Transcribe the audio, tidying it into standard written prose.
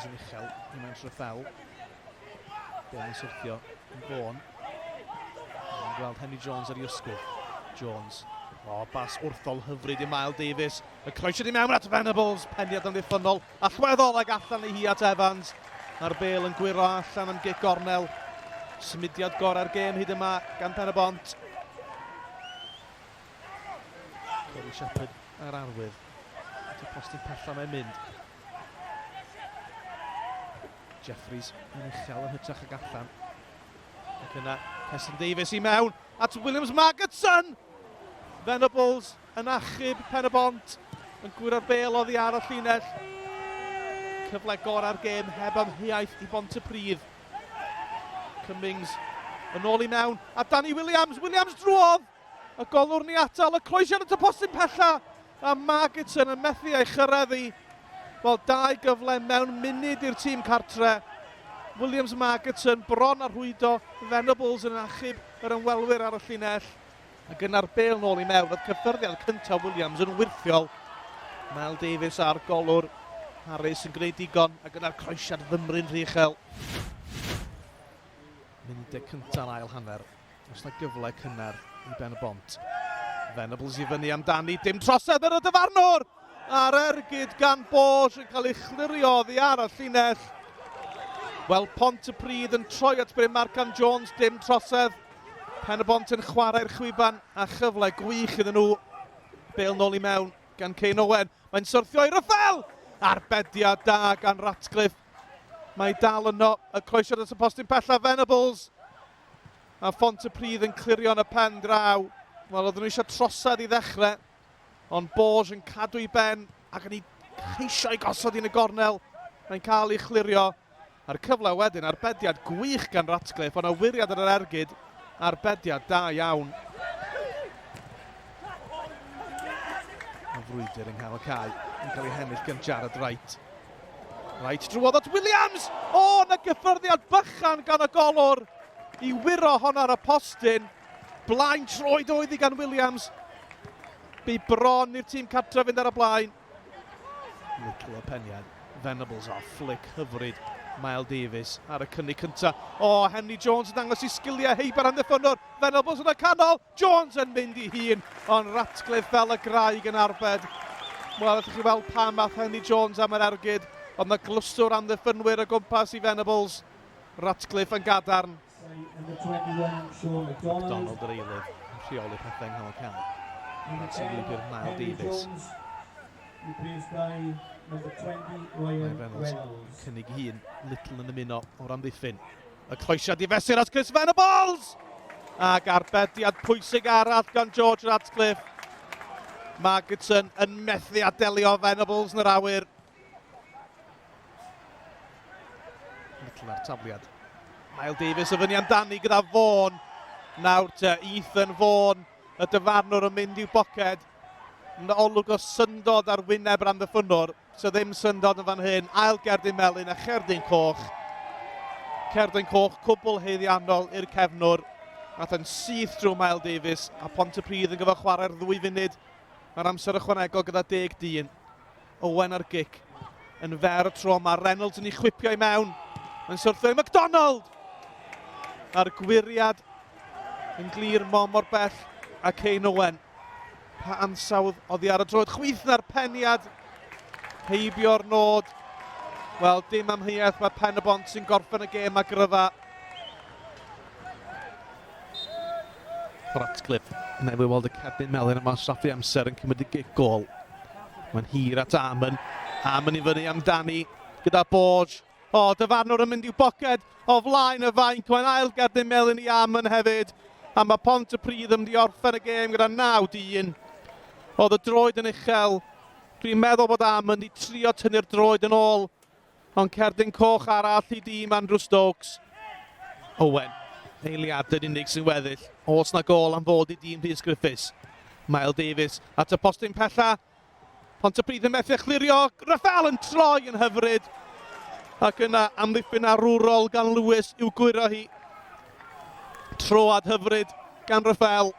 Jones yn uchel i mewn Rhyfel. Bel yn syrthio yn Fawn. Yn gweld Henry Jones ar ei ysgwydd. Jones. Bas wrthol hyfryd i Miles Davies. Y croesiad i mewn at Venables. Pendiad yn ddiffynol. Allweddol ag allan i hi at Evans. A'r Bale yn gwiro allan am gic gornel. Symudiad gorau'r gêm hyd yma gan Pen-y-bont. Corey Shepherd ar arwydd. At y postyn pella mae'n mynd. Jeffries yn uchel yn hytrach ag allan. Ac yna Cestyn Davies i mewn at Williams Magidson. Venables yn achub Pen-y-bont yn gwirio'r Bale oddi ar y llinell. Cyfle gorau'r gêm heb amheuaeth i Pontypridd. Cummings yn ôl i mewn a Danny Williams. Williams drwodd. Y golwr ni atal y croesiad at y postyn pella. A Magidson yn methu ei chyrraeddu. Wel, 2 gyfle mewn munud i'r tîm cartre. Williams Magidson bron ar rhwydo. Venables yn achub yr ymwelwyr ar y llinell. Ac yna'r Bale nôl i mewn. Oedd cyffyrddiad cyntaf Williams yn wirthiol. Miles Davies a'r golwr. Harris yn gwneud digon. Ac yna'r croesiad ddymru'n rhy uchel. Munudau cyntaf ail hanner. Os na gyfle cynnar i Pen-y-bont. Venables i fyny amdani. Dim trosedd ar y dyfarnwr. A'r ergyd gan Bosch yn cael ei chlirio oddi ar y llinell. Wel, Pontypridd yn troi at Bryn Marcan Jones. Dim trosedd. Pen-y-bont yn chwarae'r chwiban a chyfle gwych iddyn nhw. Bale nôl i mewn gan Kane Owen. Mae'n syrthio i Rhyfel. Arbediad da gan Ratcliffe. Mae dal yno y croesiad at y postyn pella Venables. A Pontypridd yn clirio yn y pen draw. Wel, oedden nhw eisiau trosedd i ddechrau. Ond Bosch yn cadw i ben ac yn ei ceisio i gosod i'n y gornel. Mae'n cael ei chlirio. A'r cyfle wedyn, arbediad gwych gan Ratcliffe. Ond y wiriad ar yr ergyd. Arbediad da iawn. Y frwydr yng nghael y cae yn cael ei hennill gan Jared Wright. Wright drwodd at Williams! Na gyffyrddiad bychan gan y golwr i wiro hon ar y postyn. Blaen troed oedd i gan Williams. Bu bron i'r tîm cartre fynd ar y blaen. Little o peniad. Venables flic hyfryd. Miles Davies ar y cynnig cyntaf. Henry Jones yn dangos i sgiliau heibar am ddiffynwr. Venables yn y canol. Jones yn mynd i hun. Ond Ratcliffe fel y graig yn arbed. Wel, ydych chi weld pa math Henry Jones am yr ergyd. Ond na glwstwr am ddiffynwyr o gwmpas i Venables. Ratcliffe yn gadarn. McDonald yr eilydd. Yn rheoli pethau yng nghanol cael. Mae'n sylwybr Miles Davies. Mae Venables cynnig hun, Little yn ymuno o'r amddiffyn. Y croesiad i fesur at Chris Venables! Ac arbediad pwysig arall gan George Ratcliffe. Magidson yn methu adelio Venables yn yr awyr. Little ar tafliad. Miles Davies yn fyny amdani gyda Vaughan. Nawr te Ethan Vaughan, y dyfarnwr yn mynd i'w boced. Olwg o syndod ar wyneb ran ddiffynwr. So ddim syndod yn fan hyn. Ail Gerdyn Melyn a Cherdyn Coch. Cerdyn Coch, cwbl heiddiannol i'r cefnwr. Nath yn syth drwy Miles Davies a Pontypridd yn gyfer chwarae'r 2 funud. Mae'r amser ychwanegol gyda 10 dyn. Owen ar gic. Yn fer y tro mae Reynolds yn ei chwipio i mewn. Mae'n syrthio i McDonald. A'r gwiriad yn glir mor bell a Kane Owen. Pa ansawdd oddi ar y droed. Chwyth na'r peniad. Heibio'r nod. Wel, dim amheuaeth mae Pen-y-bont sy'n gorffen y gêm a gryfa. Ratcliffe. Newydd weld y Cerdyn Melyn yma straffu amser yn cymryd y gic gol. Mae'n hir at Amon. Amon i fyny amdani gyda Bosch. Dyfarnwr yn mynd i'w boced o flaen y fainc. Mae'n ail Gerdyn Melyn i Amon hefyd. A mae Pontypridd yn mynd i orffen y gêm gyda 9-1. Oedd y droed yn uchel. Dwi'n meddwl bod Amon i trio tynnu'r droed yn ôl. Ond Cerdyn Coch arall i dîm Andrew Stokes. Owen, eiliadau'n unig sy'n weddill. Os na gol am fod i dîm Rhys Griffiths. Miles Davies at y postyn pella. Pontypridd yn methu chlirio. Rhyfel yn troi yn hyfryd. Ac yna amddiffyn arwrol gan Lewis i'w gwiro hi. Troad hyfryd gan Rhyfel.